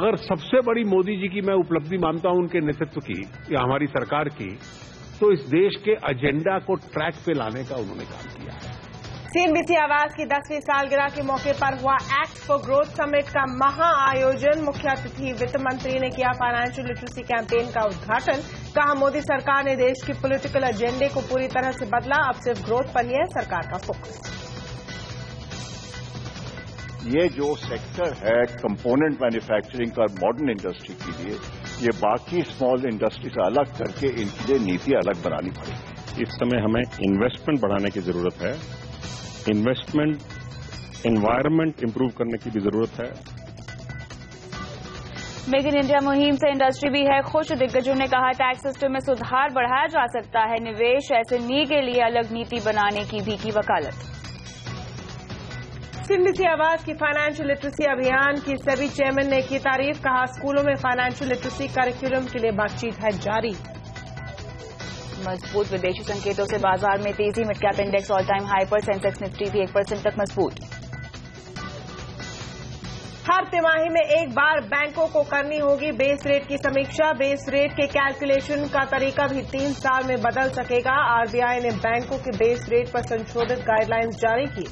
अगर सबसे बड़ी मोदी जी की मैं उपलब्धि मानता हूं उनके नेतृत्व की या हमारी सरकार की, तो इस देश के एजेंडा को ट्रैक पे लाने का उन्होंने काम किया है। सीएनबीसी आवास की 10वीं सालगिरह के मौके पर हुआ एक्ट फॉर ग्रोथ समिट का महा आयोजन। मुख्य अतिथि वित्त मंत्री ने किया फाइनेंशियल लिटरेसी कैंपेन का उद्घाटन। कहा, मोदी सरकार ने देश की पॉलिटिकल एजेंडे को पूरी तरह से बदला। अब सिर्फ ग्रोथ पर ही है सरकार का फोकस। ये जो सेक्टर है कंपोनेंट मैन्युफैक्चरिंग का मॉडर्न इंडस्ट्री के लिए, ये बाकी स्मॉल इंडस्ट्री से अलग करके इनके लिए नीति अलग बनानी पड़ेगी। इस समय हमें इन्वेस्टमेंट बढ़ाने की जरूरत है, इन्वेस्टमेंट एनवायरनमेंट इंप्रूव करने की भी जरूरत है। मेक इन इंडिया मुहिम से इंडस्ट्री भी है खुश। दिग्गजों ने कहा, टैक्स सिस्टम में सुधार बढ़ाया जा सकता है। निवेश एसएमई के लिए अलग नीति बनाने की भी की वकालत। सीएनबीसी आवास की फाइनेंशियल लिटरेसी अभियान की सभी चेयरमैन ने की तारीफ। कहा, स्कूलों में फाइनेंशियल लिटरेसी करिकुलम के लिए बातचीत है जारी। मजबूत विदेशी संकेतों से बाजार में तेजी। Mid cap index all time high पर, सेंसेक्स निफ्टी भी 1% तक मजबूत। हर तिमाही में एक बार बैंकों को करनी होगी बेस रेट की समीक्षा। बेस रेट के कैलकुलेशन का तरीका भी 3 साल में बदल सकेगा। आरबीआई ने बैंकों के बेस रेट पर संशोधित गाइडलाइंस जारी की।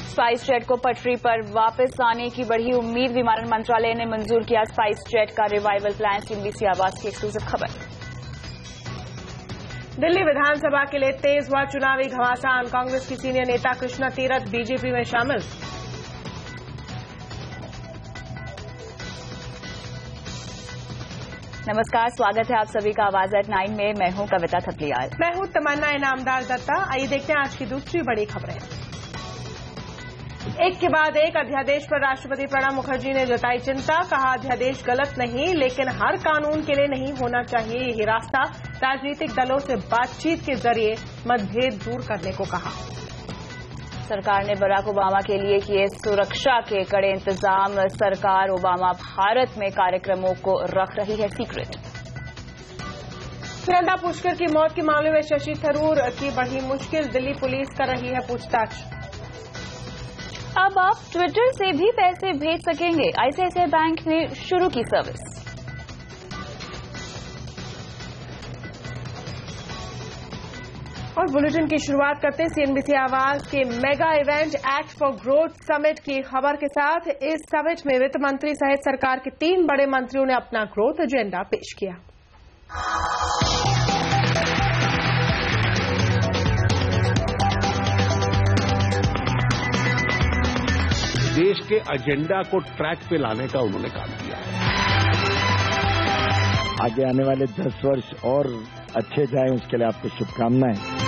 स्पाइस जेट को पटरी पर वापस आने की बढ़ी उम्मीद। विमानन मंत्रालय ने मंजूर किया स्पाइस जेट का रिवाइवल प्लान। सीएनबीसी आवास की एक्सक्लूसिव खबर। दिल्ली विधानसभा के लिए तेज हुआ चुनावी घमासान। कांग्रेस की सीनियर नेता कृष्णा तीरथ बीजेपी में शामिल। नमस्कार, स्वागत है आप सभी का आवाज एट 9 में। मैं हूं कविता थपलियाल। मैं हूं तमन्ना इनामदार दत्ता। आइए देखते हैं आज की दूसरी बड़ी खबरें। एक के बाद एक अध्यादेश पर राष्ट्रपति प्रणब मुखर्जी ने जताई चिंता। कहा, अध्यादेश गलत नहीं, लेकिन हर कानून के लिए नहीं होना चाहिए यही रास्ता। राजनीतिक दलों से बातचीत के जरिए मतभेद दूर करने को कहा। सरकार ने बराक ओबामा के लिए किए सुरक्षा के कड़े इंतजाम। सरकार ओबामा भारत में कार्यक्रमों को रख रही है सीक्रेट। सुनंदा पुष्कर की मौत के मामले में शशि थरूर की बढ़ी मुश्किल। दिल्ली पुलिस कर रही है पूछताछ। अब आप ट्विटर से भी पैसे भेज सकेंगे। आईसीआईसीआई बैंक ने शुरू की सर्विस। और बुलेटिन की शुरुआत करते हैं सीएनबीसी आवास के mega event act for growth summit की खबर के साथ। इस समिट में वित्त मंत्री सहित सरकार के 3 बड़े मंत्रियों ने अपना ग्रोथ एजेंडा पेश किया। देश के एजेंडा को ट्रैक पे लाने का उन्होंने काम किया है। आगे आने वाले 10 वर्ष और अच्छे जाएं, उसके लिए आपको शुभकामनाएं।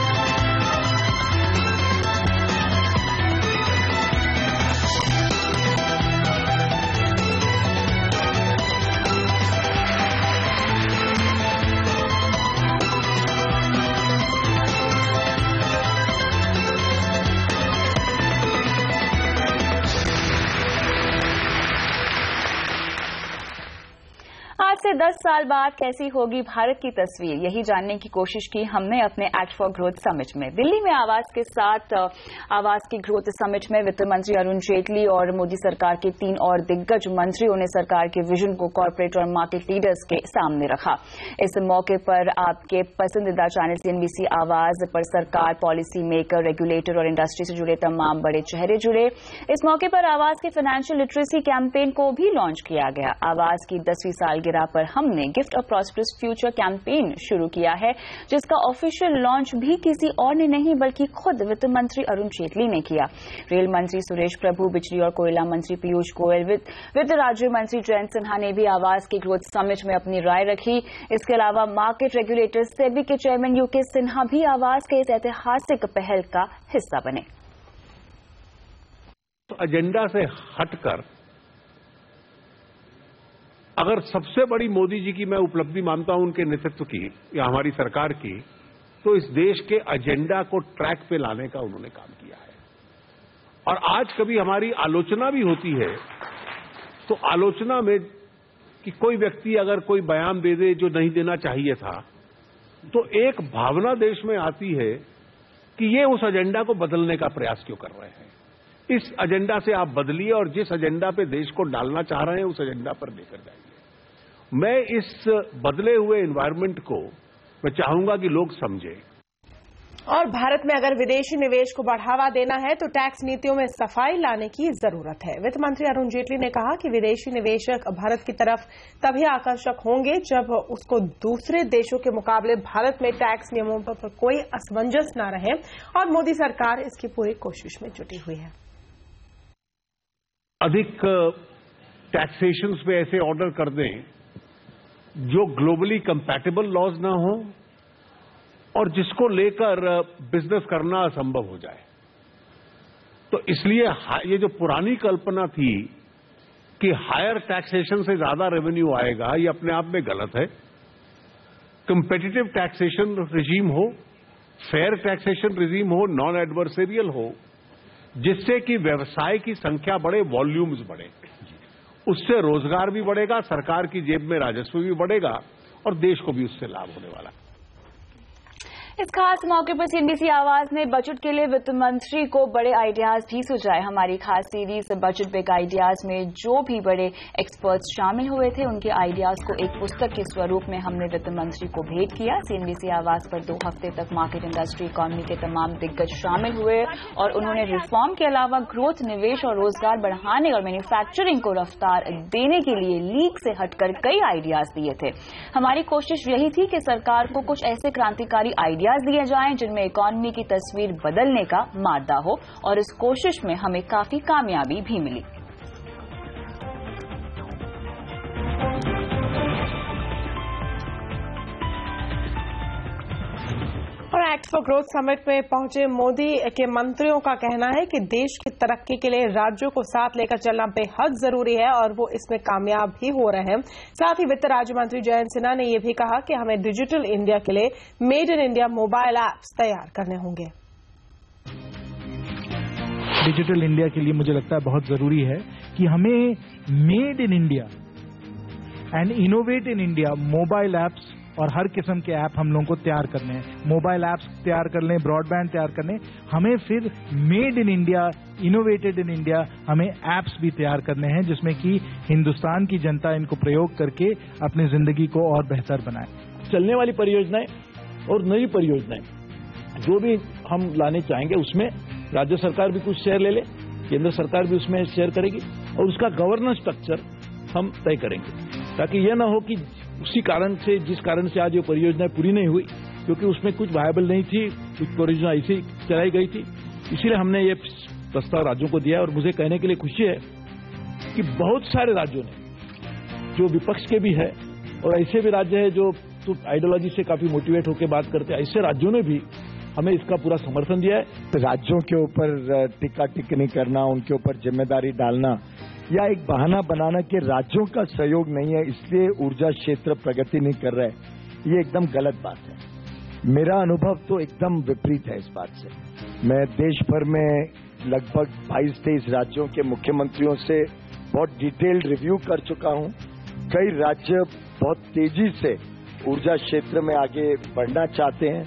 आज से 10 साल बाद कैसी होगी भारत की तस्वीर, यही जानने की कोशिश की हमने अपने एक्ट फॉर ग्रोथ समिट में। दिल्ली में आवास के साथ आवास की ग्रोथ समिट में वित्त मंत्री अरुण जेटली और मोदी सरकार के 3 और दिग्गज मंत्रियों ने सरकार के विजन को कॉर्पोरेट और मार्केट लीडर्स के सामने रखा। इस मौके पर आपके पसंदीदा चैनल सीएनबीसी आवाज पर सरकार, पॉलिसी मेकर, रेगुलेटर और इंडस्ट्री से जुड़े तमाम बड़े चेहरे जुड़े। इस मौके पर आवास के फाइनेंशियल लिटरेसी कैंपेन को भी लॉन्च किया गया। आवास की 10वीं सालगिरह पर हमने गिफ्ट अ प्रॉस्परस फ्यूचर कैंपेन शुरू किया है, जिसका ऑफिशियल लॉन्च भी किसी और ने नहीं बल्कि खुद वित्त मंत्री अरुण जेटली ने किया। रेल मंत्री सुरेश प्रभु, बिजली और कोयला मंत्री पीयूष गोयल, वित्त राज्य मंत्री जयंत सिन्हा ने भी आवास की ग्रोथ समिट में अपनी राय रखी। इसके अलावा मार्केट रेगुलेटर सेबी के चेयरमैन यूके सिन्हा भी आवास के इस ऐतिहासिक पहल का हिस्सा बने। एजेंडा से हटकर अगर सबसे बड़ी मोदी जी की मैं उपलब्धि मानता हूं उनके नेतृत्व की या हमारी सरकार की, तो इस देश के एजेंडा को ट्रैक पे लाने का उन्होंने काम किया है। और आज कभी हमारी आलोचना भी होती है, तो आलोचना में कि कोई व्यक्ति अगर कोई बयान दे दे जो नहीं देना चाहिए था, तो एक भावना देश में आती है कि ये उस एजेंडा को बदलने का प्रयास क्यों कर रहे हैं। इस एजेंडा से आप बदलिए और जिस एजेंडा पे देश को डालना चाह रहे हैं उस एजेंडा पर लेकर जाइए। मैं इस बदले हुए एनवायरनमेंट को मैं चाहूंगा कि लोग समझें। और भारत में अगर विदेशी निवेश को बढ़ावा देना है तो टैक्स नीतियों में सफाई लाने की जरूरत है। वित्त मंत्री अरुण जेटली ने कहा कि विदेशी निवेशक भारत की तरफ तभी आकर्षक होंगे जब उसको दूसरे देशों के मुकाबले भारत में टैक्स नियमों पर कोई असमंजस न रहे, और मोदी सरकार इसकी पूरी कोशिश में जुटी हुई है। अधिक टैक्सेशन पे ऐसे ऑर्डर कर दें जो ग्लोबली कंपैटिबल लॉज ना हो और जिसको लेकर बिजनेस करना असंभव हो जाए। तो इसलिए ये जो पुरानी कल्पना थी कि हायर टैक्सेशन से ज्यादा रेवेन्यू आएगा, ये अपने आप में गलत है। कंपेटिटिव टैक्सेशन रिजीम हो, फेयर टैक्सेशन रिजीम हो, नॉन एडवर्सेरियल हो, जिससे कि व्यवसाय की संख्या बढ़े, वॉल्यूम्स बढ़े, उससे रोजगार भी बढ़ेगा, सरकार की जेब में राजस्व भी बढ़ेगा और देश को भी उससे लाभ होने वाला है। इस खास मौके पर सीएनबीसी आवाज ने बजट के लिए वित्त मंत्री को बड़े आइडियाज भी सुझाए। हमारी खास सीरीज बजट बिग आइडियाज में जो भी बड़े एक्सपर्ट्स शामिल हुए थे उनके आइडियाज को एक पुस्तक के स्वरूप में हमने वित्त मंत्री को भेंट किया। सीएनबीसी आवाज पर 2 हफ्ते तक मार्केट इंडस्ट्री इकॉनमी के तमाम दिग्गज शामिल हुए और उन्होंने रिफॉर्म के अलावा ग्रोथ, निवेश और रोजगार बढ़ाने और मैन्युफैक्चरिंग को रफ्तार देने के लिए लीक से हटकर कई आइडियाज दिए थे। हमारी कोशिश यही थी कि सरकार को कुछ ऐसे क्रांतिकारी आइडियाज दिए जाएं जिनमें इकॉनमी की तस्वीर बदलने का मादा हो, और इस कोशिश में हमें काफी कामयाबी भी मिली। और एक्ट फॉर ग्रोथ समिट में पहुंचे मोदी के मंत्रियों का कहना है कि देश की तरक्की के लिए राज्यों को साथ लेकर चलना बेहद जरूरी है और वो इसमें कामयाब भी हो रहे हैं। साथ ही वित्त राज्य मंत्री जयंत सिन्हा ने यह भी कहा कि हमें डिजिटल इंडिया के लिए made in India mobile apps तैयार करने होंगे। डिजिटल इंडिया के लिए मुझे लगता है बहुत जरूरी है कि हमें made in India and innovate in India mobile apps और हर किस्म के ऐप हम लोगों को तैयार करने हैं। मोबाइल ऐप्स तैयार कर लें, ब्रॉडबैंड तैयार कर लें, हमें फिर made in India, innovated in India हमें ऐप्स भी तैयार करने हैं जिसमें कि हिंदुस्तान की जनता इनको प्रयोग करके अपनी जिंदगी को और बेहतर बनाए। चलने वाली परियोजनाएं और नई परियोजनाएं जो भी हम लाने चाहेंगे उसमें राज्य सरकार भी कुछ शेयर ले ले, केंद्र सरकार भी उसमें शेयर करेगी और उसका गवर्नेंस स्ट्रक्चर हम तय करेंगे, ताकि यह ना हो कि उसी कारण से, जिस कारण से आज ये परियोजनाएं पूरी नहीं हुई क्योंकि उसमें कुछ वायबल नहीं थी, कुछ परियोजना ऐसी चलाई गई थी, इसीलिए हमने ये प्रस्ताव राज्यों को दिया। और मुझे कहने के लिए खुशी है कि बहुत सारे राज्यों ने, जो विपक्ष के भी है और ऐसे भी राज्य है जो तो आइडियोलॉजी से काफी मोटिवेट होकर बात करते हैं, ऐसे राज्यों ने भी हमें इसका पूरा समर्थन दिया है। तो राज्यों के ऊपर टिक्का टिप्पणी करना, उनके ऊपर जिम्मेदारी डालना या एक बहाना बनाना कि राज्यों का सहयोग नहीं है इसलिए ऊर्जा क्षेत्र प्रगति नहीं कर रहा है, ये एकदम गलत बात है। मेरा अनुभव तो एकदम विपरीत है इस बात से। मैं देश भर में लगभग 22-23 राज्यों के मुख्यमंत्रियों से बहुत डिटेल्ड रिव्यू कर चुका हूं। कई राज्य बहुत तेजी से ऊर्जा क्षेत्र में आगे बढ़ना चाहते हैं।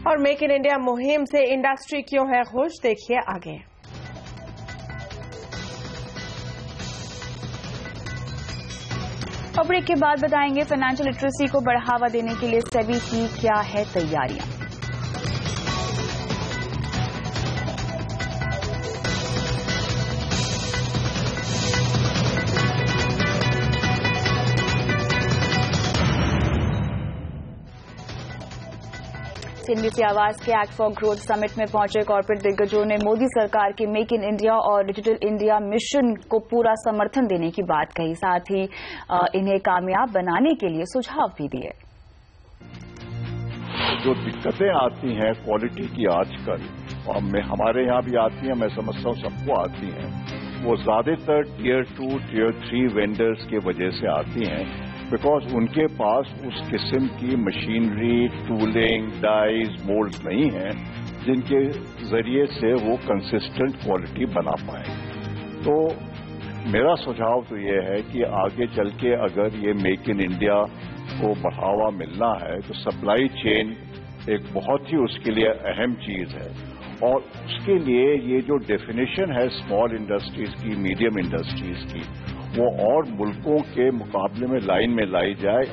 और मेक इन इंडिया मुहिम से इंडस्ट्री क्यों है खुश, देखिए आगे। और ब्रेक के बाद बताएंगे फाइनेंशियल लिटरेसी को बढ़ावा देने के लिए सेबी की क्या है तैयारियां। सीएनबीसी आवाज के एक्ट फॉर ग्रोथ समिट में पहुंचे कॉर्पोरेट दिग्गजों ने मोदी सरकार के मेक इन इंडिया और डिजिटल इंडिया मिशन को पूरा समर्थन देने की बात कही। साथ ही इन्हें कामयाब बनाने के लिए सुझाव भी दिए। जो दिक्कतें आती हैं क्वालिटी की आजकल, हमारे यहाँ भी आती हैं, मैं समझता हूँ सबको आती हैं, वो ज्यादातर टियर 2, टियर 3 वेंडर्स की वजह से आती हैं, बिकॉज उनके पास उस किस्म की मशीनरी, टूलिंग, डाइज, मोल्ड्स नहीं है जिनके जरिए से वो कंसिस्टेंट क्वालिटी बना पाए। तो मेरा सुझाव तो ये है कि आगे चल के अगर ये मेक इन इंडिया को बढ़ावा मिलना है तो सप्लाई चेन एक बहुत ही उसके लिए अहम चीज है और उसके लिए ये जो डेफिनेशन है स्मॉल इंडस्ट्रीज की, मीडियम इंडस्ट्रीज की, वो और मुल्कों के मुकाबले में लाइन में लाई जाए।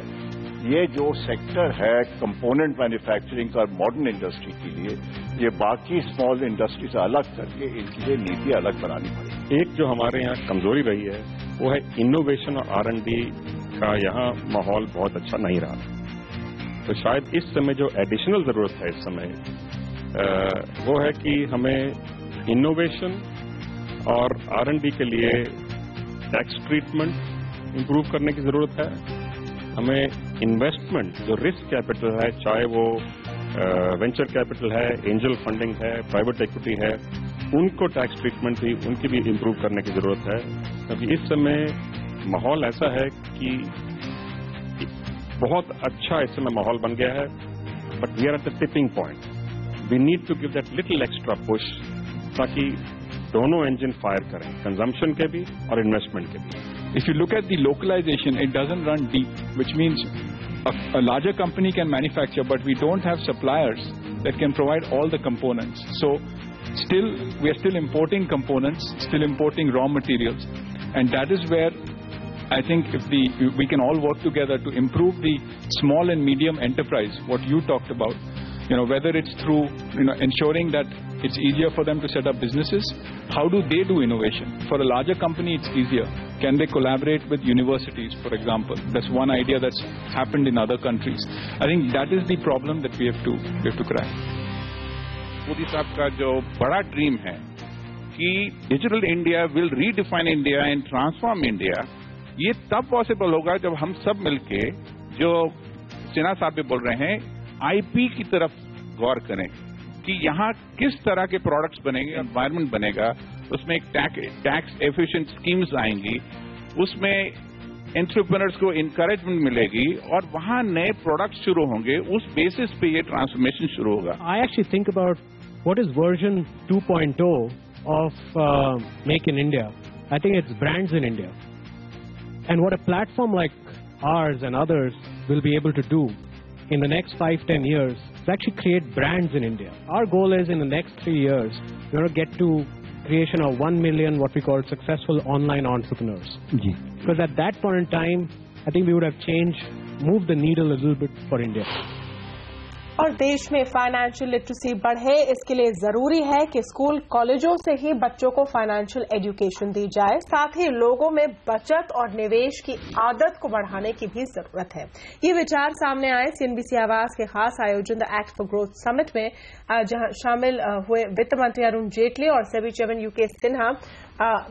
ये जो सेक्टर है कंपोनेंट मैन्युफैक्चरिंग का मॉडर्न इंडस्ट्री के लिए, ये बाकी स्मॉल इंडस्ट्री से अलग करके इनके लिए नीति अलग बनानी पड़ेगी। एक जो हमारे यहाँ कमजोरी रही है वो है इनोवेशन और R&D का यहाँ माहौल बहुत अच्छा नहीं रहा। तो शायद इस समय जो एडिशनल जरूरत है इस समय वो है कि हमें इनोवेशन और R&D के लिए टैक्स ट्रीटमेंट इंप्रूव करने की जरूरत है। हमें इन्वेस्टमेंट जो रिस्क कैपिटल है, चाहे वो वेंचर कैपिटल है, एंजल फंडिंग है, प्राइवेट इक्विटी है, उनको टैक्स ट्रीटमेंट भी उनकी भी इंप्रूव करने की जरूरत है। क्योंकि इस समय माहौल ऐसा है कि बहुत अच्छा इस समय माहौल बन गया है, but we are at the tipping point. We need to give that little extra push ताकि दोनों इंजन फायर करें, कंजम्पशन के भी और इन्वेस्टमेंट के भी। If you look at the localization, it doesn't run deep, which means a larger company can manufacture, but we don't have suppliers that can provide all the components. So we are still importing components, still importing raw materials, and that is where I think if we can all work together to improve the small and medium enterprise, what you talked about, whether it's through ensuring that it's easier for them to set up businesses. How do they do innovation? For a larger company, it's easier. Can they collaborate with universities, for example? That's one idea that's happened in other countries. I think that is the problem that we have to crack. Modi साहब का जो बड़ा dream है कि digital India will redefine India and transform India, ये तब possible होगा जब हम सब मिलके, जो सिन्हा साहब भी बोल रहे हैं, आईपी की तरफ गौर करें कि यहाँ किस तरह के प्रोडक्ट्स बनेंगे, एनवायरमेंट बनेगा, उसमें एक टैक्स एफिशिएंट स्कीम्स आएंगी, उसमें एंटरप्रेन्योर्स को इनकरेजमेंट मिलेगी और वहाँ नए प्रोडक्ट्स शुरू होंगे। उस बेसिस पे ये ट्रांसफॉर्मेशन शुरू होगा। I actually think about what is version 2.0 of Make in India. I think it's brands in India. And what a platform like ours and others will be able to do in the next 5-10 years is actually create brands in India. Our goal is in the next 3 years, we're going to get to creation of 1 million what we call successful online entrepreneurs. Because at that point in time, I think we would have moved the needle a little bit for India. और देश में financial literacy बढ़े, इसके लिए जरूरी है कि school कॉलेजों से ही बच्चों को फाइनेंशियल एजुकेशन दी जाए। साथ ही लोगों में बचत और निवेश की आदत को बढ़ाने की भी जरूरत है। ये विचार सामने आए सीएनबीसी आवास के खास आयोजन the act for growth summit में, जहां शामिल हुए वित्त मंत्री अरुण जेटली और सेबी चेयरमैन यूके सिन्हा।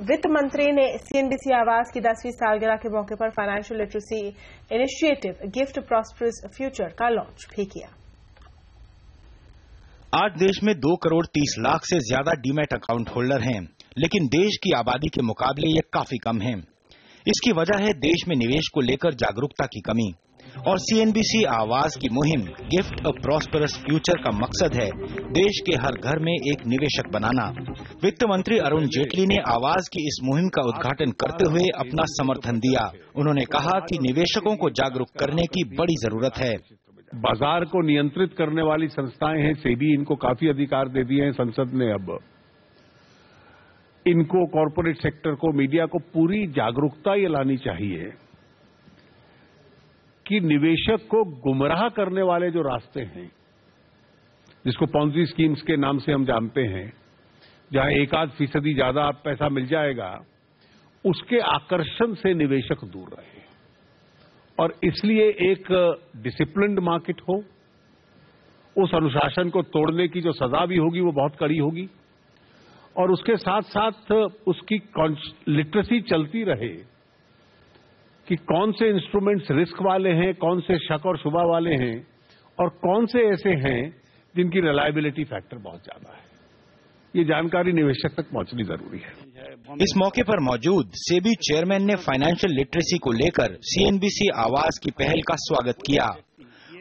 वित्त मंत्री ने सीएनबीसी आवास की 10वीं सालगिरह के मौके पर financial literacy initiative gift prosperous future का लॉन्च भी किया। आज देश में 2 करोड़ 30 लाख से ज्यादा डीमैट अकाउंट होल्डर हैं, लेकिन देश की आबादी के मुकाबले ये काफी कम है। इसकी वजह है देश में निवेश को लेकर जागरूकता की कमी। और सीएनबीसी आवास की मुहिम गिफ्ट अ प्रॉस्परस फ्यूचर का मकसद है देश के हर घर में एक निवेशक बनाना। वित्त मंत्री अरुण जेटली ने आवास की इस मुहिम का उद्घाटन करते हुए अपना समर्थन दिया। उन्होंने कहा कि निवेशकों को जागरूक करने की बड़ी जरूरत है। बाजार को नियंत्रित करने वाली संस्थाएं हैं, सेबी इनको काफी अधिकार दे दिए हैं संसद ने। अब इनको, कॉरपोरेट सेक्टर को, मीडिया को पूरी जागरूकता ये लानी चाहिए कि निवेशक को गुमराह करने वाले जो रास्ते हैं, जिसको पॉन्जी स्कीम्स के नाम से हम जानते हैं, जहां 1-8% ज्यादा पैसा मिल जाएगा, उसके आकर्षण से निवेशक दूर रहे। और इसलिए एक डिसिप्लिन्ड मार्केट हो, उस अनुशासन को तोड़ने की जो सजा भी होगी वो बहुत कड़ी होगी, और उसके साथ साथ उसकी लिटरेसी चलती रहे कि कौन से इंस्ट्रूमेंट्स रिस्क वाले हैं, कौन से शक और शुबा वाले हैं, और कौन से ऐसे हैं जिनकी रिलायबिलिटी फैक्टर बहुत ज्यादा है। ये जानकारी निवेशक तक पहुंचनी जरूरी है। इस मौके पर मौजूद सेबी चेयरमैन ने फाइनेंशियल लिटरेसी को लेकर सीएनबीसी आवास की पहल का स्वागत किया।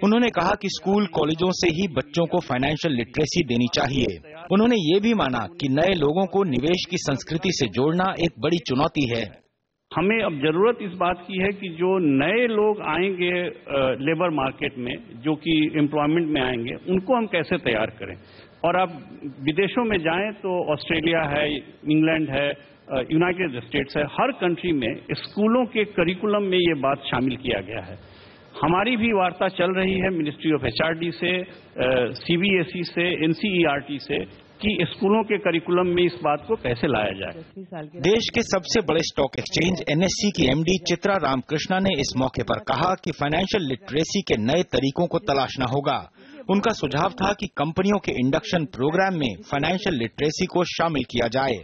उन्होंने कहा कि स्कूल कॉलेजों से ही बच्चों को फाइनेंशियल लिटरेसी देनी चाहिए। उन्होंने ये भी माना कि नए लोगों को निवेश की संस्कृति से जोड़ना एक बड़ी चुनौती है। हमें अब जरूरत इस बात की है कि जो नए लोग आएंगे लेबर मार्केट में, जो कि एम्प्लॉयमेंट में आएंगे, उनको हम कैसे तैयार करें। और अब विदेशों में जाएं तो ऑस्ट्रेलिया है, इंग्लैंड है, यूनाइटेड स्टेट्स है, हर कंट्री में स्कूलों के करिकुलम में ये बात शामिल किया गया है। हमारी भी वार्ता चल रही है मिनिस्ट्री ऑफ एचआरडी से, सीबीएसई से, एनसीईआरटी से कि स्कूलों के करिकुलम में इस बात को कैसे लाया जाए। देश के सबसे बड़े स्टॉक एक्सचेंज एनएससी की एमडी चित्रा रामकृष्णा ने इस मौके पर कहा कि फाइनेंशियल लिटरेसी के नए तरीकों को तलाशना होगा। उनका सुझाव था कि कंपनियों के इंडक्शन प्रोग्राम में फाइनेंशियल लिटरेसी को शामिल किया जाए।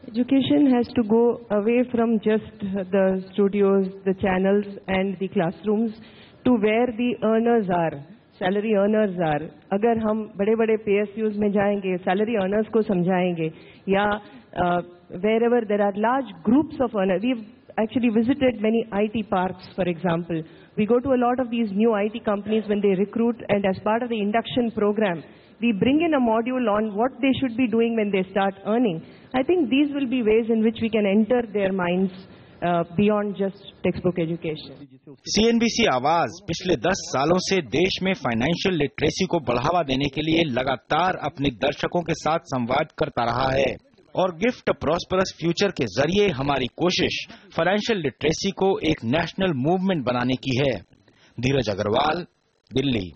Education has to go away from just the studios, the channels and the classrooms to where the earners are, salary earners are. अगर हम बड़े-बड़े PSUs में जाएंगे, salary earners को समझाएंगे या wherever there are large groups of earners. We've actually visited many IT parks, for example. We go to a lot of these new IT companies when they recruit, and as part of the induction program, we bring in a module on what they should be doing when they start earning. I think these will be ways in which we can enter their minds beyond just textbook education. CNBC आवाज पिछले 10 सालों से देश में financial literacy को बढ़ावा देने के लिए लगातार अपने दर्शकों के साथ संवाद करता रहा है और गिफ्ट प्रॉस्परस फ्यूचर के जरिए हमारी कोशिश फाइनेंशियल लिटरेसी को एक नेशनल मूवमेंट बनाने की है। Dheeraj Agarwal, Delhi.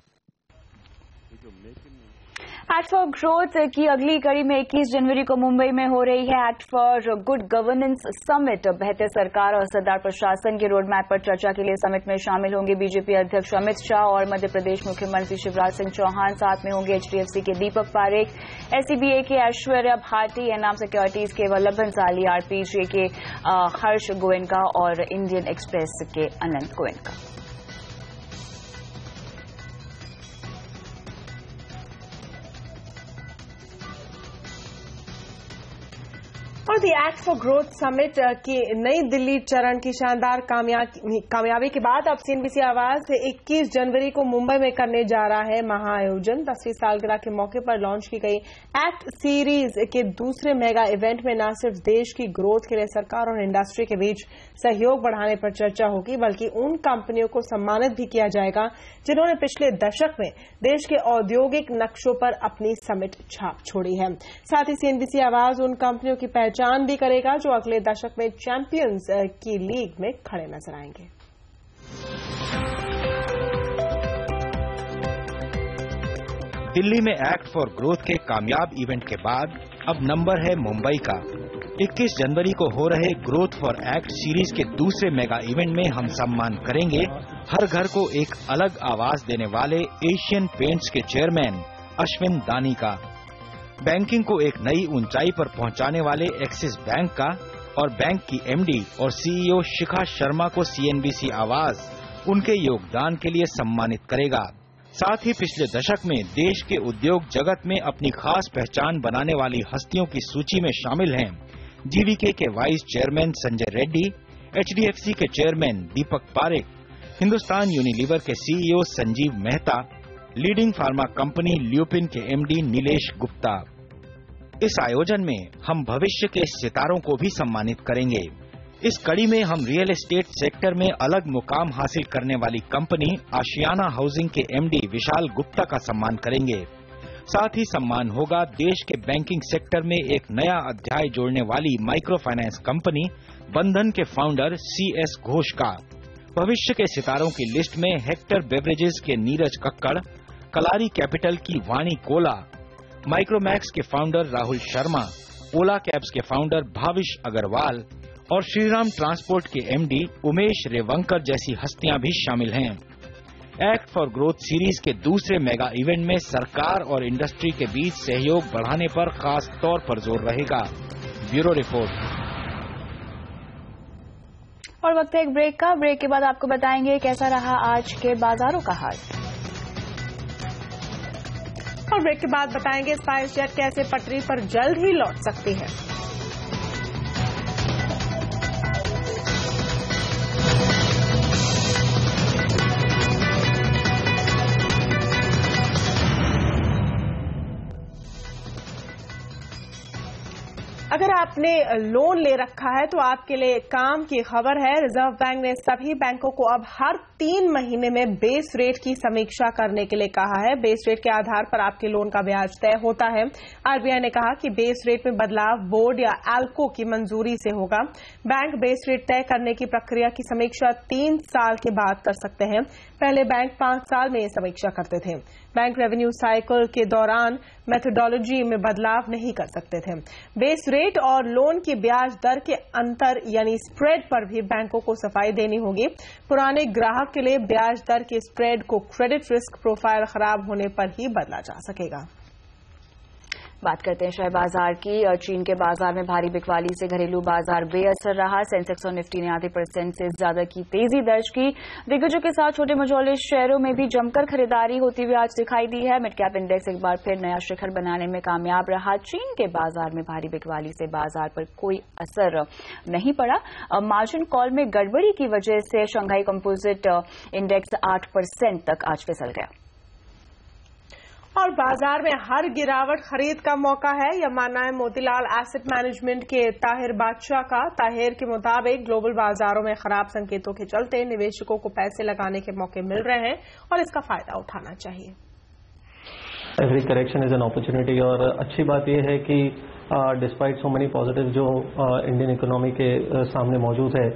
Act for growth की अगली कड़ी में 21 जनवरी को मुंबई में हो रही है act for good governance summit. बेहतर सरकार और असरदार प्रशासन के रोड मैप पर चर्चा के लिए समिट में शामिल होंगे बीजेपी अध्यक्ष अमित शाह और मध्य प्रदेश मुख्यमंत्री शिवराज सिंह चौहान। साथ में होंगे एचडीएफसी के दीपक पारेख, एसईबीए के ऐश्वर्या भाटी, एनाम सिक्योरिटीज के वल्लभ भंसाली, आरपीजे के हर्ष गोयनका और इंडियन एक्सप्रेस के अनंत गोयनका। और the act for growth summit की नई दिल्ली चरण की शानदार कामयाबी के बाद अब सीएनबीसी आवाज 21 जनवरी को मुंबई में करने जा रहा है महाआयोजन। 10वीं सालगिरह के मौके पर लॉन्च की गई एक्ट सीरीज के दूसरे मेगा इवेंट में न सिर्फ देश की ग्रोथ के लिए सरकार और इंडस्ट्री के बीच सहयोग बढ़ाने पर चर्चा होगी, बल्कि उन कंपनियों को सम्मानित भी किया जाएगा जिन्होंने पिछले दशक में देश के औद्योगिक नक्शों पर अपनी समिट छाप छोड़ी है। साथ ही सीएनबीसी आवाज उन कंपनियों की पहचान भी करेगा जो अगले दशक में चैंपियंस की लीग में खड़े नजर आएंगे। दिल्ली में एक्ट फॉर ग्रोथ के कामयाब इवेंट के बाद अब नंबर है मुंबई का। 21 जनवरी को हो रहे ग्रोथ फॉर एक्ट सीरीज के दूसरे मेगा इवेंट में हम सम्मान करेंगे हर घर को एक अलग आवाज देने वाले एशियन पेंट्स के चेयरमैन अश्विन दानी का, बैंकिंग को एक नई ऊंचाई पर पहुंचाने वाले एक्सिस बैंक का और बैंक की एमडी और सीईओ शिखा शर्मा को सीएनबीसी आवाज उनके योगदान के लिए सम्मानित करेगा। साथ ही पिछले दशक में देश के उद्योग जगत में अपनी खास पहचान बनाने वाली हस्तियों की सूची में शामिल हैं जीवीके के vice chairman Sanjay Reddy, HDFC के चेयरमैन दीपक पारेख, हिंदुस्तान यूनिलीवर के CEO Sanjeev Mehta, leading pharma company lupin के एमडी नीलेश गुप्ता। इस आयोजन में हम भविष्य के सितारों को भी सम्मानित करेंगे। इस कड़ी में हम रियल एस्टेट सेक्टर में अलग मुकाम हासिल करने वाली कंपनी आशियाना हाउसिंग के एमडी विशाल गुप्ता का सम्मान करेंगे। साथ ही सम्मान होगा देश के बैंकिंग सेक्टर में एक नया अध्याय जोड़ने वाली माइक्रो फाइनेंस कंपनी बंधन के फाउंडर सीएस घोष का। भविष्य के सितारों की लिस्ट में हेक्टर बेवरेजेस के नीरज कक्कड़, कलारी कैपिटल की वाणी कोला, माइक्रोमैक्स के फाउंडर राहुल शर्मा, ओला कैब्स के फाउंडर भाविश अग्रवाल और श्रीराम ट्रांसपोर्ट के एमडी उमेश रेवंकर जैसी हस्तियां भी शामिल हैं। एक्ट फॉर ग्रोथ सीरीज के दूसरे मेगा इवेंट में सरकार और इंडस्ट्री के बीच सहयोग बढ़ाने पर खास तौर पर जोर रहेगा। Bureau report. और वक्त है एक ब्रेक का। ब्रेक के बाद आपको बताएंगे कैसा रहा आज के बाजारों का हाल। और ब्रेक के बाद बताएंगे स्पाइस जेट कैसे पटरी पर जल्द ही लौट सकती है। अगर आपने लोन ले रखा है तो आपके लिए काम की खबर है। रिजर्व बैंक ने सभी बैंकों को अब हर 3 महीने में बेस रेट की समीक्षा करने के लिए कहा है। बेस रेट के आधार पर आपके लोन का ब्याज तय होता है। आरबीआई ने कहा कि बेस रेट में बदलाव बोर्ड या एल्को की मंजूरी से होगा। बैंक बेस रेट तय करने की प्रक्रिया की समीक्षा 3 साल के बाद कर सकते हैं। पहले बैंक 5 साल में ये समीक्षा करते थे। बैंक रेवेन्यू साइकिल के दौरान मेथोडोलॉजी में बदलाव नहीं कर सकते थे। बेस रेट और लोन की ब्याज दर के अंतर यानी स्प्रेड पर भी बैंकों को सफाई देनी होगी। पुराने ग्राहक के लिए ब्याज दर के स्प्रेड को क्रेडिट रिस्क प्रोफाइल खराब होने पर ही बदला जा सकेगा। बात करते हैं शेयर बाजार की। चीन के बाजार में भारी बिकवाली से घरेलू बाजार बेअसर रहा। सेंसेक्स और निफ्टी ने आधे % से ज्यादा की तेजी दर्ज की। दिग्गजों के साथ छोटे मझोले शेयरों में भी जमकर खरीदारी होती हुई आज दिखाई दी है। मिड कैप इंडेक्स एक बार फिर नया शिखर बनाने में कामयाब रहा। चीन के बाजार में भारी बिकवाली से बाजार पर कोई असर नहीं पड़ा। मार्जिन कॉल में गड़बड़ी की वजह से शंघाई कंपोजिट इंडेक्स 8% तक आज फिसल गया। और बाजार में हर गिरावट खरीद का मौका है, यह मानना है मोतीलाल एसेट मैनेजमेंट के ताहिर बादशाह का। ताहिर के मुताबिक ग्लोबल बाजारों में खराब संकेतों के चलते निवेशकों को पैसे लगाने के मौके मिल रहे हैं और इसका फायदा उठाना चाहिए। Every correction is an opportunity. और अच्छी बात यह है कि डिस्पाइट सो मेनी पॉजिटिव जो इंडियन इकोनॉमी के सामने मौजूद है,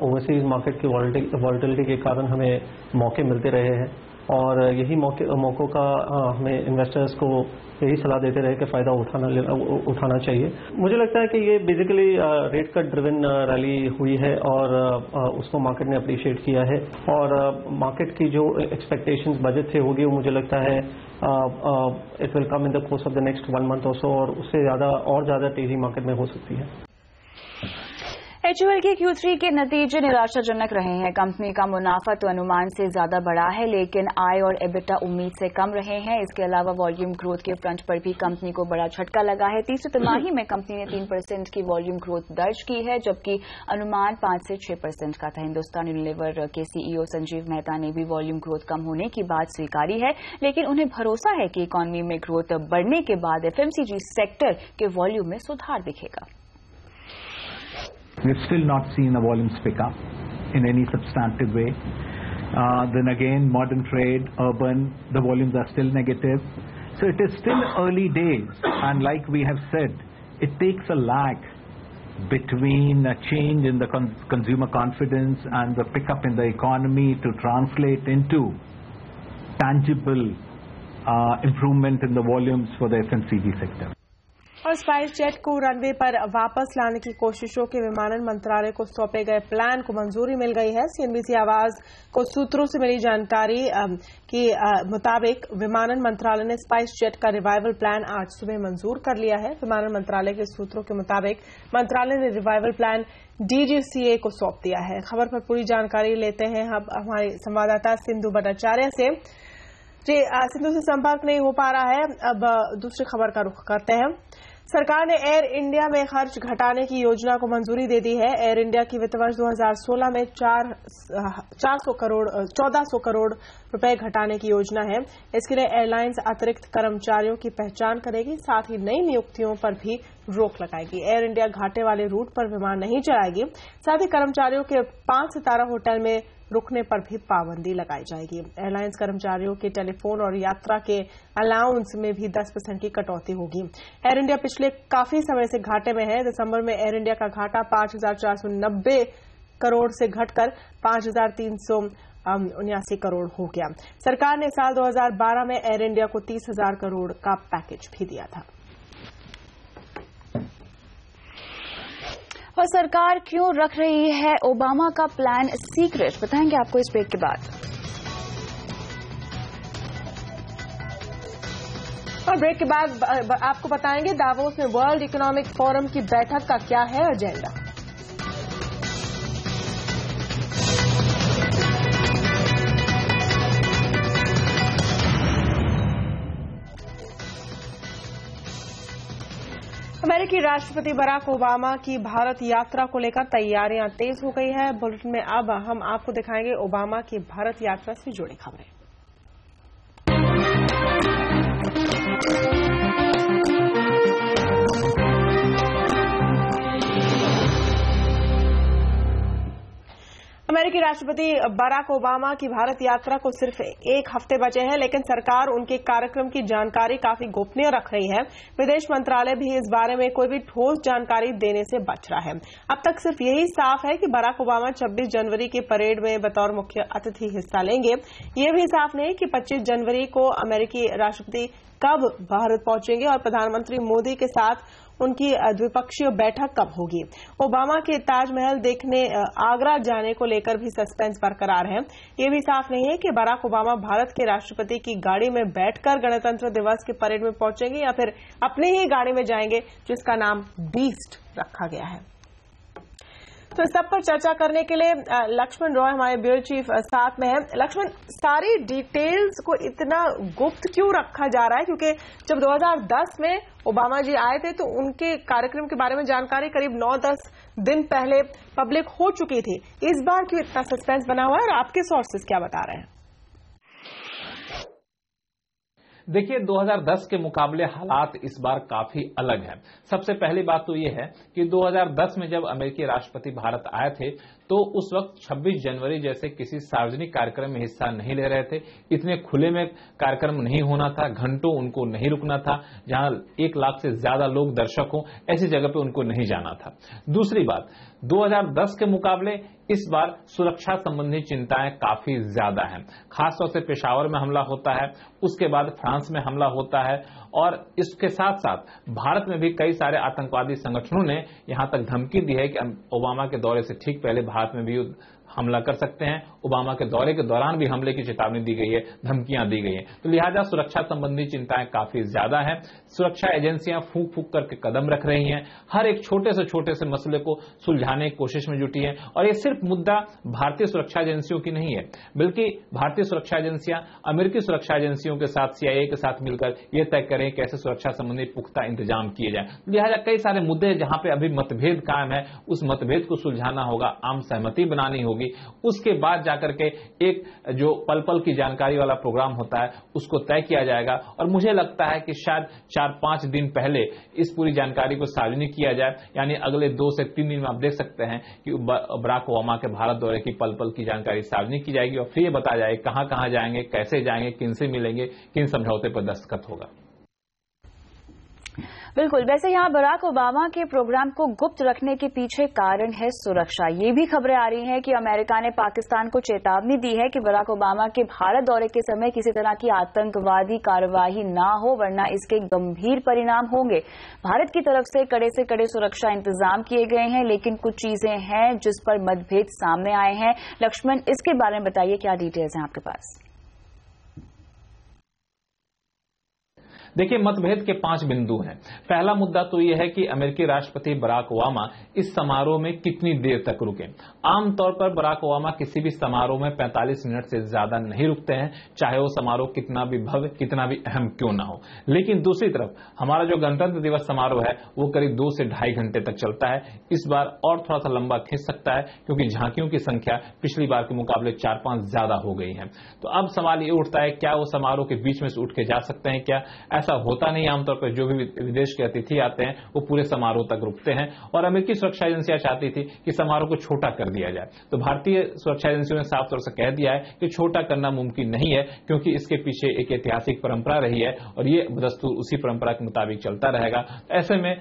ओवरसीज मार्केट की वॉलेटिलिटी के कारण हमें मौके मिलते रहे हैं और यही मौकों का हमें इन्वेस्टर्स को यही सलाह देते रहे कि फायदा उठाना चाहिए। मुझे लगता है कि ये basically rate cut driven rally हुई है और उसको मार्केट ने अप्रिशिएट किया है और मार्केट की जो एक्सपेक्टेशंस बजट से होगी वो मुझे लगता है it will come in the course of the next 1 month और सो, और उससे ज्यादा तेजी मार्केट में हो सकती है। HUL के Q3 के नतीजे निराशाजनक रहे हैं। कंपनी का मुनाफा तो अनुमान से ज्यादा बढ़ा है, लेकिन आय और एबिटा उम्मीद से कम रहे हैं। इसके अलावा वॉल्यूम ग्रोथ के फ्रंट पर भी कंपनी को बड़ा झटका लगा है। तीसरी तिमाही में कंपनी ने 3% की वॉल्यूम ग्रोथ दर्ज की है, जबकि अनुमान 5 से 6% का था। हिंदुस्तान यूनिलीवर के CEO संजीव मेहता ने भी वॉल्यूम ग्रोथ कम होने की बात स्वीकारी है, लेकिन उन्हें भरोसा है कि इकॉनमी में ग्रोथ बढ़ने के बाद FMCG सेक्टर के वॉल्यूम में सुधार दिखेगा। We've still not seen a volumes pick up in any substantive way. Then again, modern trade, urban, the volumes are still negative. So it is still early days, and like we have said, it takes a lag between a change in the consumer confidence and the pickup in the economy to translate into tangible improvement in the volumes for the FMCG sector. और spice jet को runway पर वापस लाने की कोशिशों के विमानन मंत्रालय को सौंपे गए प्लान को मंजूरी मिल गई है। CNBC आवाज को सूत्रों से मिली जानकारी के मुताबिक विमानन मंत्रालय ने स्पाइस जेट का रिवाइवल प्लान आज सुबह मंजूर कर लिया है। विमानन मंत्रालय के सूत्रों के मुताबिक मंत्रालय ने रिवाइवल प्लान DGCA को सौंप दिया है। खबर पर पूरी जानकारी लेते हैं अब हमारे संवाददाता सिंधु भट्टाचार्य से। सिंधु से संपर्क नहीं हो पा रहा है, अब दूसरी खबर का रुख करते हैं। सरकार ने एयर इंडिया में खर्च घटाने की योजना को मंजूरी दे दी है। एयर इंडिया की वित्त वर्ष 2016 में 1400 करोड़ रुपए घटाने की योजना है। इसके लिए एयरलाइंस अतिरिक्त कर्मचारियों की पहचान करेगी, साथ ही नई नियुक्तियों पर भी रोक लगाएगी। एयर इंडिया घाटे वाले रूट पर विमान नहीं चलाएगी, साथ ही कर्मचारियों के 5 सितारा होटल में रुकने पर भी पाबंदी लगाई जाएगी। एयरलाइंस कर्मचारियों के टेलीफोन और यात्रा के अलाउंस में भी 10% की कटौती होगी। एयर इंडिया पिछले काफी समय से घाटे में है। दिसंबर में एयर इंडिया का घाटा 5,490 करोड़ से घटकर 5,379 करोड़ हो गया। सरकार ने साल 2012 में एयर इंडिया को 30,000 करोड़ का पैकेज भी दिया था। और सरकार क्यों रख रही है ओबामा का प्लान सीक्रेट, बताएंगे आपको इस ब्रेक के बाद। और ब्रेक के बाद आपको बताएंगे दावोस में वर्ल्ड इकोनॉमिक फोरम की बैठक का क्या है एजेंडा। अमेरिकी राष्ट्रपति बराक ओबामा की भारत यात्रा को लेकर तैयारियां तेज हो गई है। बुलेटिन में अब हम आपको दिखाएंगे ओबामा की भारत यात्रा से जुड़ी खबरें। अमेरिकी राष्ट्रपति बराक ओबामा की भारत यात्रा को सिर्फ 1 हफ्ते बचे हैं, लेकिन सरकार उनके कार्यक्रम की जानकारी काफी गोपनीय रख रही है। विदेश मंत्रालय भी इस बारे में कोई भी ठोस जानकारी देने से बच रहा है। अब तक सिर्फ यही साफ है कि बराक ओबामा 26 जनवरी की परेड में बतौर मुख्य अतिथि हिस्सा लेंगे। ये भी साफ नहीं कि 25 जनवरी को अमेरिकी राष्ट्रपति कब भारत पहुंचेंगे और प्रधानमंत्री मोदी के साथ उनकी द्विपक्षीय बैठक कब होगी। ओबामा के ताजमहल देखने आगरा जाने को लेकर भी सस्पेंस बरकरार है। ये भी साफ नहीं है कि बराक ओबामा भारत के राष्ट्रपति की गाड़ी में बैठकर गणतंत्र दिवस की परेड में पहुंचेंगे या फिर अपनी ही गाड़ी में जाएंगे, जिसका नाम बीस्ट रखा गया है। तो इस सब पर चर्चा करने के लिए लक्ष्मण रॉय हमारे ब्यूरो चीफ साथ में है। लक्ष्मण, सारी डिटेल्स को इतना गुप्त क्यों रखा जा रहा है? क्योंकि जब 2010 में ओबामा जी आए थे तो उनके कार्यक्रम के बारे में जानकारी करीब 9-10 दिन पहले पब्लिक हो चुकी थी। इस बार क्यों इतना सस्पेंस बना हुआ है और आपके सोर्सेज क्या बता रहे हैं? देखिए, 2010 के मुकाबले हालात इस बार काफी अलग है। सबसे पहली बात तो ये है कि 2010 में जब अमेरिकी राष्ट्रपति भारत आए थे तो उस वक्त 26 जनवरी जैसे किसी सार्वजनिक कार्यक्रम में हिस्सा नहीं ले रहे थे। इतने खुले में कार्यक्रम नहीं होना था, घंटों उनको नहीं रुकना था, जहां 1 लाख से ज्यादा लोग दर्शक हों, ऐसी जगह पे उनको नहीं जाना था। दूसरी बात, 2010 के मुकाबले इस बार सुरक्षा संबंधी चिंताएं काफी ज्यादा हैं। खासतौर से पेशावर में हमला होता है, उसके बाद फ्रांस में हमला होता है और इसके साथ साथ भारत में भी कई सारे आतंकवादी संगठनों ने यहां तक धमकी दी है कि ओबामा के दौरे से ठीक पहले भारत में भी हमला कर सकते हैं। ओबामा के दौरे के दौरान भी हमले की चेतावनी दी गई है, धमकियां दी गई हैं। तो लिहाजा सुरक्षा संबंधी चिंताएं काफी ज्यादा हैं। सुरक्षा एजेंसियां फूंक फूंक करके कदम रख रही हैं, हर एक छोटे से मसले को सुलझाने की कोशिश में जुटी है। और ये सिर्फ मुद्दा भारतीय सुरक्षा एजेंसियों की नहीं है, बल्कि भारतीय सुरक्षा एजेंसियां अमेरिकी सुरक्षा एजेंसियों के साथ, CIA के साथ मिलकर यह तय करें कैसे सुरक्षा संबंधी पुख्ता इंतजाम किए जाए। लिहाजा कई सारे मुद्दे जहां पे अभी मतभेद कायम है, उस मतभेद को सुलझाना होगा, आम सहमति बनानी होगी। उसके बाद जाकर के एक जो पल पल की जानकारी वाला प्रोग्राम होता है उसको तय किया जाएगा। और मुझे लगता है कि शायद 4-5 दिन पहले इस पूरी जानकारी को सार्वजनिक किया जाए, यानी अगले 2 से 3 दिन में आप देख सकते हैं कि बराक ओबामा के भारत दौरे की पल पल की जानकारी सार्वजनिक की जाएगी और फिर ये बताया जाए कहां कहां जाएंगे, कैसे जाएंगे, किनसे मिलेंगे, किन समझौते पर दस्तखत होगा। बिल्कुल। वैसे यहाँ बराक ओबामा के प्रोग्राम को गुप्त रखने के पीछे कारण है सुरक्षा। ये भी खबरें आ रही हैं कि अमेरिका ने पाकिस्तान को चेतावनी दी है कि बराक ओबामा के भारत दौरे के समय किसी तरह की आतंकवादी कार्यवाही ना हो, वरना इसके गंभीर परिणाम होंगे। भारत की तरफ से कड़े सुरक्षा इंतजाम किए गए हैं, लेकिन कुछ चीजें हैं जिस पर मतभेद सामने आए हैं। लक्ष्मण, इसके बारे में बताइए, क्या डिटेल्स हैं आपके पास? देखिए, मतभेद के 5 बिंदु हैं। पहला मुद्दा तो यह है कि अमेरिकी राष्ट्रपति बराक ओबामा इस समारोह में कितनी देर तक रुके। आमतौर पर बराक ओबामा किसी भी समारोह में 45 मिनट से ज्यादा नहीं रुकते हैं, चाहे वो समारोह कितना भी भव्य, कितना भी अहम क्यों ना हो। लेकिन दूसरी तरफ हमारा जो गणतंत्र दिवस समारोह है वो करीब 2 से ढाई घंटे तक चलता है। इस बार और थोड़ा सा लंबा खिंच सकता है क्योंकि झांकियों की संख्या पिछली बार के मुकाबले 4-5 ज्यादा हो गई है। तो अब सवाल ये उठता है, क्या वो समारोह के बीच में से उठ के जा सकते हैं? क्या ऐसा होता नहीं। आमतौर पर जो भी विदेश के अतिथि आते हैं वो पूरे समारोह तक रुकते हैं और अमेरिकी सुरक्षा एजेंसियां चाहती थी कि समारोह को छोटा कर दिया जाए। तो भारतीय सुरक्षा एजेंसियों ने साफ तौर से कह दिया है कि छोटा करना मुमकिन नहीं है, क्योंकि इसके पीछे एक ऐतिहासिक परंपरा रही है और ये बदस्तूर उसी परंपरा के मुताबिक चलता रहेगा। ऐसे में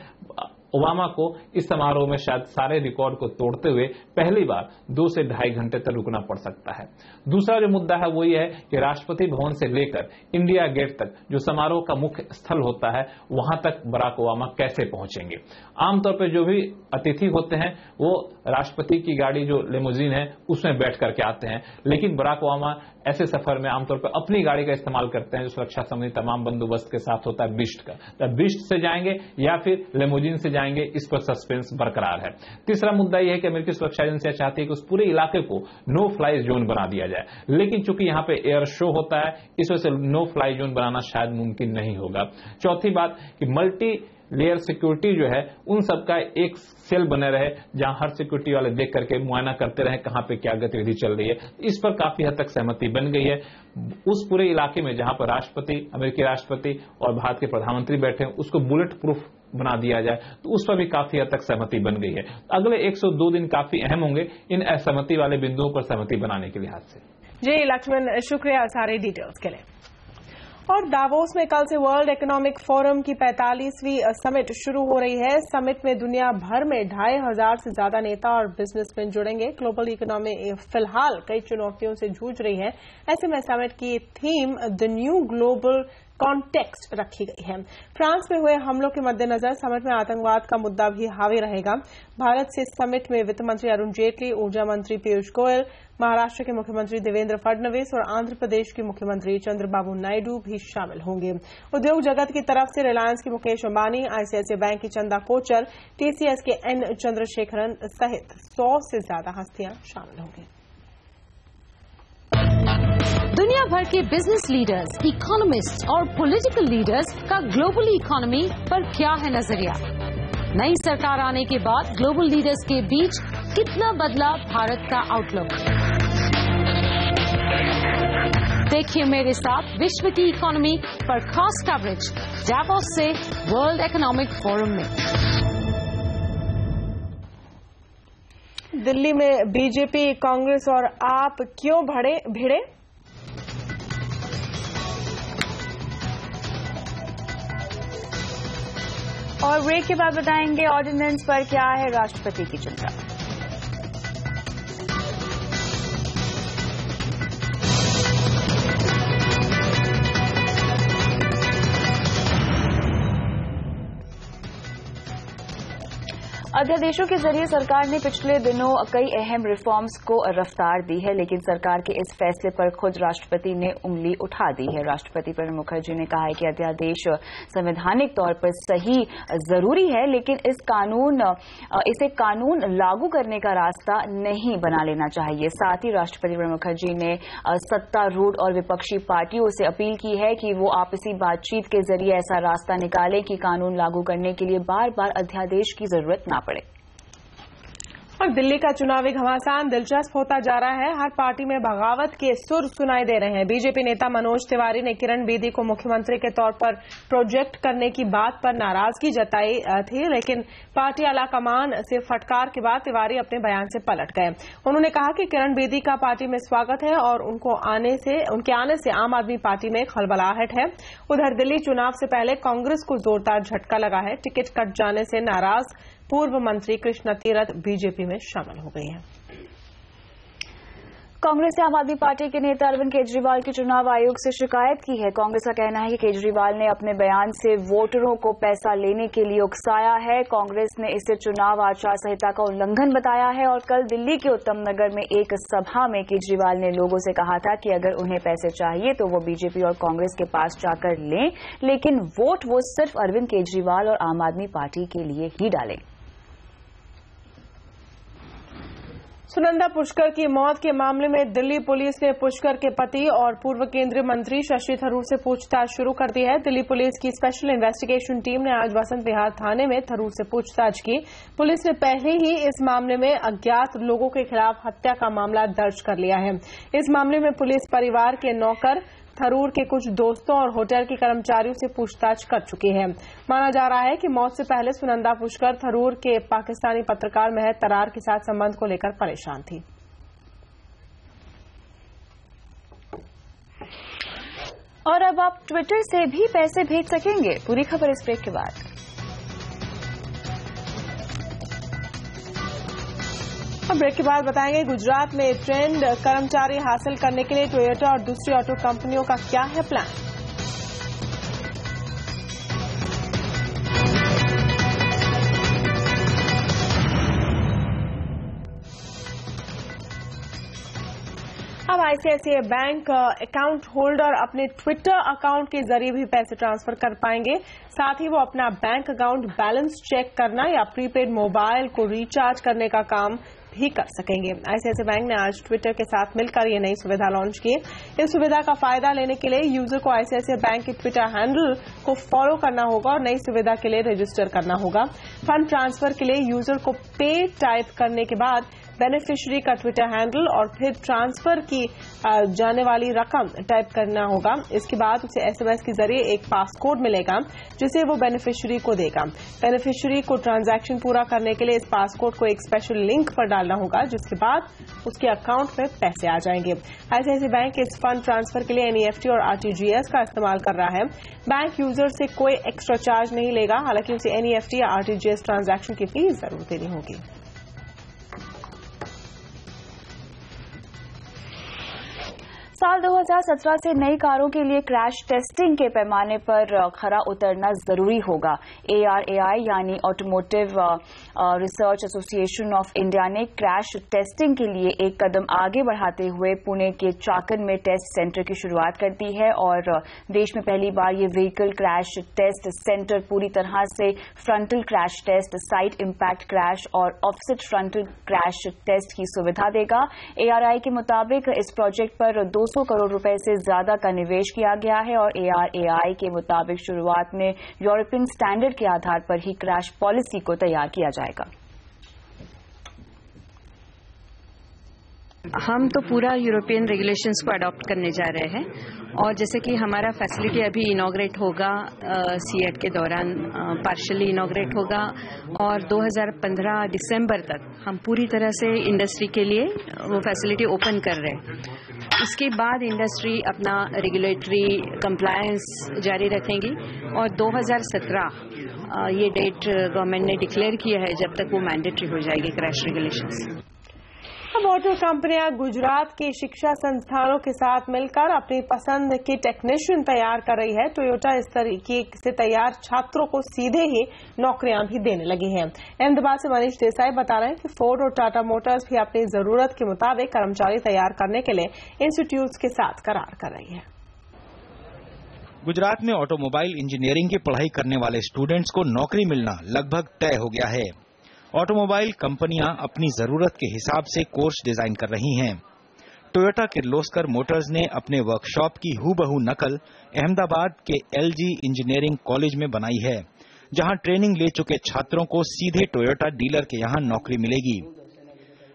ओबामा को इस समारोह में शायद सारे रिकॉर्ड को तोड़ते हुए पहली बार 2 से ढाई घंटे तक रुकना पड़ सकता है। दूसरा जो मुद्दा है वो ये है कि राष्ट्रपति भवन से लेकर इंडिया गेट तक जो समारोह का मुख्य स्थल होता है वहां तक बराक ओबामा कैसे पहुंचेंगे। आमतौर पर जो भी अतिथि होते हैं वो राष्ट्रपति की गाड़ी जो लिमोजिन है उसमें बैठ करके आते हैं, लेकिन बराक ओबामा ऐसे सफर में आमतौर पर अपनी गाड़ी का इस्तेमाल करते हैं जो सुरक्षा संबंधी तमाम बंदोबस्त के साथ होता है, बिस्ट का। तो बिस्ट से जाएंगे या फिर लिमोजिन से जाएंगे, इस पर सस्पेंस बरकरार है। तीसरा मुद्दा यह है कि अमेरिकी सुरक्षा एजेंसियां चाहती है कि उस पूरे इलाके को नो फ्लाई जोन बना दिया जाए, लेकिन चूंकि यहां पे एयर शो होता है इस वजह से नो फ्लाई जोन बनाना शायद मुमकिन नहीं होगा। चौथी बात कि मल्टी लेयर सिक्योरिटी जो है उन सबका एक सेल बने रहे जहां हर सिक्योरिटी वाले देख करके मुआयना करते रहे कहां पे क्या गतिविधि चल रही है। इस पर काफी हद तक सहमति बन गई है। उस पूरे इलाके में जहां पर राष्ट्रपति, अमेरिकी राष्ट्रपति और भारत के प्रधानमंत्री बैठे हैं उसको बुलेट प्रूफ बना दिया जाए, तो उस पर भी काफी हद तक सहमति बन गई है। अगले 102 दिन काफी अहम होंगे इन असहमति वाले बिंदुओं पर सहमति बनाने के लिहाज से। जी लक्ष्मण, शुक्रिया सारे डिटेल्स के लिए। और दावोस में कल से वर्ल्ड इकोनॉमिक फोरम की 45वीं समिट शुरू हो रही है। समिट में दुनिया भर में 2500 से ज्यादा नेता और बिजनेसमैन जुड़ेंगे। ग्लोबल इकोनॉमी फिलहाल कई चुनौतियों से जूझ रही है। ऐसे में समिट की theme the new global context रखी गई है। फ्रांस में हुए हमलों के मद्देनजर समिट में आतंकवाद का मुद्दा भी हावी रहेगा। भारत से समिट में वित्त मंत्री अरुण जेटली, ऊर्जा मंत्री पीयूष गोयल, महाराष्ट्र के मुख्यमंत्री देवेंद्र फडणवीस और आंध्र प्रदेश के मुख्यमंत्री चंद्रबाबू नायडू भी शामिल होंगे। उद्योग जगत की तरफ से रिलायंस के मुकेश अंबानी, आईसीआईसीआई बैंक की चंदा कोचर, टीसीएस के एन चंद्रशेखरन सहित 100 से ज्यादा हस्तियां शामिल होंगी। दुनिया भर के बिजनेस लीडर्स, इकोनॉमिस्ट और पॉलिटिकल लीडर्स का ग्लोबल इकोनॉमी पर क्या है नजरिया? नई सरकार आने के बाद ग्लोबल लीडर्स के बीच कितना बदला भारत का आउटलुक? देखिए मेरे साथ विश्व की इकोनॉमी पर खास कवरेज डावोस से वर्ल्ड इकोनॉमिक फोरम में। दिल्ली में बीजेपी, कांग्रेस और आप क्यों भिड़े? और ब्रेक के बाद बताएंगे ऑर्डिनेंस पर क्या है राष्ट्रपति की चिंता। अध्यादेशों के जरिए सरकार ने पिछले दिनों कई अहम रिफॉर्म्स को रफ्तार दी है, लेकिन सरकार के इस फैसले पर खुद राष्ट्रपति ने उंगली उठा दी है। राष्ट्रपति प्रणब मुखर्जी ने कहा है कि अध्यादेश संवैधानिक तौर पर सही जरूरी है, लेकिन इसे कानून लागू करने का रास्ता नहीं बना लेना चाहिए। साथ ही राष्ट्रपति प्रणब मुखर्जी ने सत्तारूढ़ और विपक्षी पार्टियों से अपील की है कि वो आपसी बातचीत के जरिए ऐसा रास्ता निकालें कि कानून लागू करने के लिए बार बार अध्यादेश की जरूरत ना पड़े। और दिल्ली का चुनावी घमासान दिलचस्प होता जा रहा है। हर पार्टी में बगावत के सुर सुनाई दे रहे हैं। बीजेपी नेता मनोज तिवारी ने किरण बेदी को मुख्यमंत्री के तौर पर प्रोजेक्ट करने की बात पर नाराजगी जताई थी, लेकिन पार्टी आलाकमान से फटकार के बाद तिवारी अपने बयान से पलट गए। उन्होंने कहा कि किरण बेदी का पार्टी में स्वागत है और उनके आने से आम आदमी पार्टी में खलबलाहट है। उधर दिल्ली चुनाव से पहले कांग्रेस को जोरदार झटका लगा है। टिकट कट जाने से नाराज पूर्व मंत्री कृष्णा तीरथ बीजेपी में शामिल हो गई हैं। कांग्रेस ने आम आदमी पार्टी के नेता अरविंद केजरीवाल की चुनाव आयोग से शिकायत की है। कांग्रेस का कहना है कि केजरीवाल ने अपने बयान से वोटरों को पैसा लेने के लिए उकसाया है। कांग्रेस ने इसे चुनाव आचार संहिता का उल्लंघन बताया है और कल दिल्ली के उत्तम नगर में एक सभा में केजरीवाल ने लोगों से कहा था कि अगर उन्हें पैसे चाहिए तो वो बीजेपी और कांग्रेस के पास जाकर लें, लेकिन वोट वो सिर्फ अरविंद केजरीवाल और आम आदमी पार्टी के लिए ही डालें। सुनंदा पुष्कर की मौत के मामले में दिल्ली पुलिस ने पुष्कर के पति और पूर्व केंद्रीय मंत्री शशि थरूर से पूछताछ शुरू कर दी है। दिल्ली पुलिस की स्पेशल इन्वेस्टिगेशन टीम ने आज वसंत विहार थाने में थरूर से पूछताछ की। पुलिस ने पहले ही इस मामले में अज्ञात लोगों के खिलाफ हत्या का मामला दर्ज कर लिया है। इस मामले में पुलिस परिवार के नौकर, थरूर के कुछ दोस्तों और होटल के कर्मचारियों से पूछताछ कर चुकी है। माना जा रहा है कि मौत से पहले सुनंदा पुष्कर थरूर के पाकिस्तानी पत्रकार महर तरार के साथ संबंध को लेकर परेशान थी। और अब आप ट्विटर से भी पैसे भेज सकेंगे। पूरी खबर इस ब्रेक के बाद। अब ब्रेक के बाद बताएंगे गुजरात में ट्रेंड कर्मचारी हासिल करने के लिए टोयोटा और दूसरी ऑटो कंपनियों का क्या है प्लान। अब आईसीआईसीआई बैंक अकाउंट होल्डर अपने ट्विटर अकाउंट के जरिए भी पैसे ट्रांसफर कर पाएंगे। साथ ही वो अपना बैंक अकाउंट बैलेंस चेक करना या प्रीपेड मोबाइल को रिचार्ज करने का काम भी कर सकेंगे। आईसीआईसीआई बैंक ने आज ट्विटर के साथ मिलकर ये नई सुविधा लॉन्च की। इस सुविधा का फायदा लेने के लिए यूजर को आईसीआईसीआई बैंक के ट्विटर हैंडल को फॉलो करना होगा और नई सुविधा के लिए रजिस्टर करना होगा। फंड ट्रांसफर के लिए यूजर को पे टाइप करने के बाद बेनिफिशियरी का ट्विटर हैंडल और फिर ट्रांसफर की जाने वाली रकम टाइप करना होगा। इसके बाद उसे SMS के जरिए एक पासकोड मिलेगा जिसे वो बेनिफिशियरी को देगा। बेनिफिशियरी को ट्रांजैक्शन पूरा करने के लिए इस पासकोड को एक स्पेशल लिंक पर डालना होगा, जिसके बाद उसके अकाउंट में पैसे आ जाएंगे। ICICI बैंक इस फंड ट्रांसफर के लिए NEFT और RTGS का इस्तेमाल कर रहा है। बैंक यूजर से कोई एक्स्ट्रा चार्ज नहीं लेगा, हालांकि उसे NEFT या RTGS ट्रांजैक्शन की फीस जरूर देनी होगी। साल 2017 से नई कारों के लिए क्रैश टेस्टिंग के पैमाने पर खरा उतरना जरूरी होगा। ARAI यानी automotive research association of India ने क्रैश टेस्टिंग के लिए एक कदम आगे बढ़ाते हुए पुणे के चाकन में टेस्ट सेंटर की शुरुआत कर दी है और देश में पहली बार ये व्हीकल क्रैश टेस्ट सेंटर पूरी तरह से frontal crash test, side impact crash और ऑफसेट फ्रंटल क्रैश टेस्ट की सुविधा देगा। ARAI के मुताबिक इस प्रोजेक्ट पर 200 करोड़ रुपए से ज्यादा का निवेश किया गया है और ARAI के मुताबिक शुरुआत में यूरोपियन स्टैंडर्ड के आधार पर ही क्रैश पॉलिसी को तैयार किया जाएगा। हम तो पूरा यूरोपियन रेगुलेशंस को अडॉप्ट करने जा रहे हैं और जैसे कि हमारा फैसिलिटी अभी इनॉग्रेट होगा CEAT के दौरान, पार्शियली इनॉग्रेट होगा और 2015 दिसंबर तक हम पूरी तरह से इंडस्ट्री के लिए वो फैसिलिटी ओपन कर रहे हैं। इसके बाद इंडस्ट्री अपना रेगुलेटरी कंप्लायंस जारी रखेंगी और 2017 ये डेट गवर्नमेंट ने डिक्लेयर किया है जब तक वो मैंडेटरी हो जाएगी क्रैश रेगुलेशंस। अब ऑटो कंपनियां गुजरात के शिक्षा संस्थानों के साथ मिलकर अपनी पसंद के टेक्नीशियन तैयार कर रही है। टोयोटा इस तरीके से तैयार छात्रों को सीधे ही नौकरियां भी देने लगी हैं। अहमदाबाद से मनीष देसाई बता रहे हैं कि फोर्ड और टाटा मोटर्स भी अपनी जरूरत के मुताबिक कर्मचारी तैयार करने के लिए इंस्टीट्यूट्स के साथ करार कर रही है। गुजरात में ऑटोमोबाइल इंजीनियरिंग की पढ़ाई करने वाले स्टूडेंट्स को नौकरी मिलना लगभग तय हो गया है। ऑटोमोबाइल कंपनियां अपनी जरूरत के हिसाब से कोर्स डिजाइन कर रही हैं। टोयोटा किर्लोस्कर मोटर्स ने अपने वर्कशॉप की हूबहू नकल अहमदाबाद के LG इंजीनियरिंग कॉलेज में बनाई है, जहां ट्रेनिंग ले चुके छात्रों को सीधे टोयोटा डीलर के यहां नौकरी मिलेगी।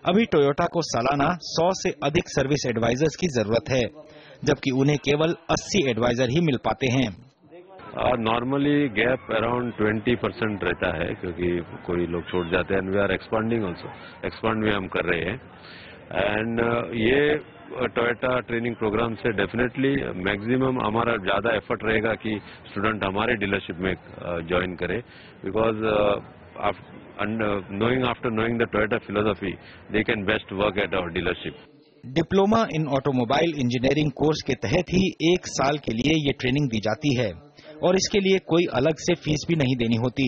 अभी टोयोटा को सालाना 100 से अधिक सर्विस एडवाइजर्स की जरूरत है, जबकि उन्हें केवल 80 एडवाइजर ही मिल पाते हैं। नॉर्मली गैप अराउंड 20% रहता है, क्योंकि कोई लोग छोड़ जाते हैं। We are expanding also, expand भी हम कर रहे हैं। एंड ये टोयोटा ट्रेनिंग प्रोग्राम से डेफिनेटली मैक्सिमम हमारा ज्यादा एफर्ट रहेगा कि स्टूडेंट हमारे डीलरशिप में ज्वाइन करे, because after knowing the Toyota philosophy they can best work at our dealership. Diploma in automobile engineering course के तहत ही 1 साल के लिए ये ट्रेनिंग दी जाती है और इसके लिए कोई अलग से फीस भी नहीं देनी होती।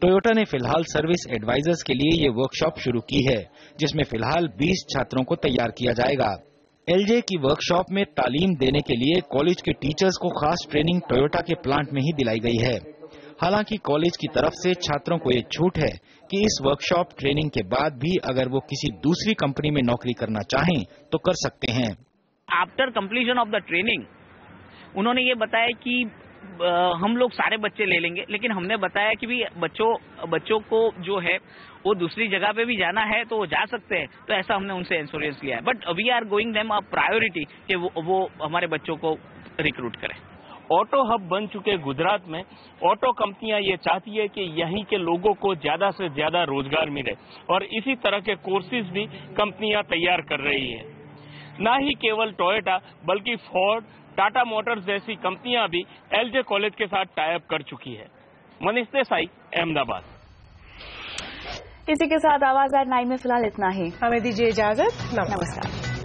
टोयोटा ने फिलहाल सर्विस एडवाइजर्स के लिए ये वर्कशॉप शुरू की है, जिसमें फिलहाल 20 छात्रों को तैयार किया जाएगा। LJ की वर्कशॉप में तालीम देने के लिए कॉलेज के टीचर्स को खास ट्रेनिंग टोयोटा के प्लांट में ही दिलाई गई है। हालांकि कॉलेज की तरफ से छात्रों को ये छूट है कि इस वर्कशॉप ट्रेनिंग के बाद भी अगर वो किसी दूसरी कंपनी में नौकरी करना चाहें तो कर सकते हैं। After completion of the training उन्होंने ये बताया कि हम लोग सारे बच्चे ले लेंगे, लेकिन हमने बताया कि भी बच्चों को जो है वो दूसरी जगह पे भी जाना है तो वो जा सकते हैं। तो ऐसा हमने उनसे इंश्योरेंस लिया है, but we are going them a priority कि वो हमारे बच्चों को रिक्रूट करें। ऑटो हब बन चुके गुजरात में ऑटो कंपनियां ये चाहती है कि यहीं के लोगों को ज्यादा से ज्यादा रोजगार मिले और इसी तरह के कोर्सेज भी कंपनियां तैयार कर रही है। न ही केवल टोयोटा बल्कि फोर्ड, टाटा मोटर्स जैसी कंपनियां भी LJ कॉलेज के साथ टाई अप कर चुकी है। मनीष देसाई, अहमदाबाद। इसी के साथ आवाज एट 9 में फिलहाल इतना ही। हमें दीजिए इजाजत। नमस्कार।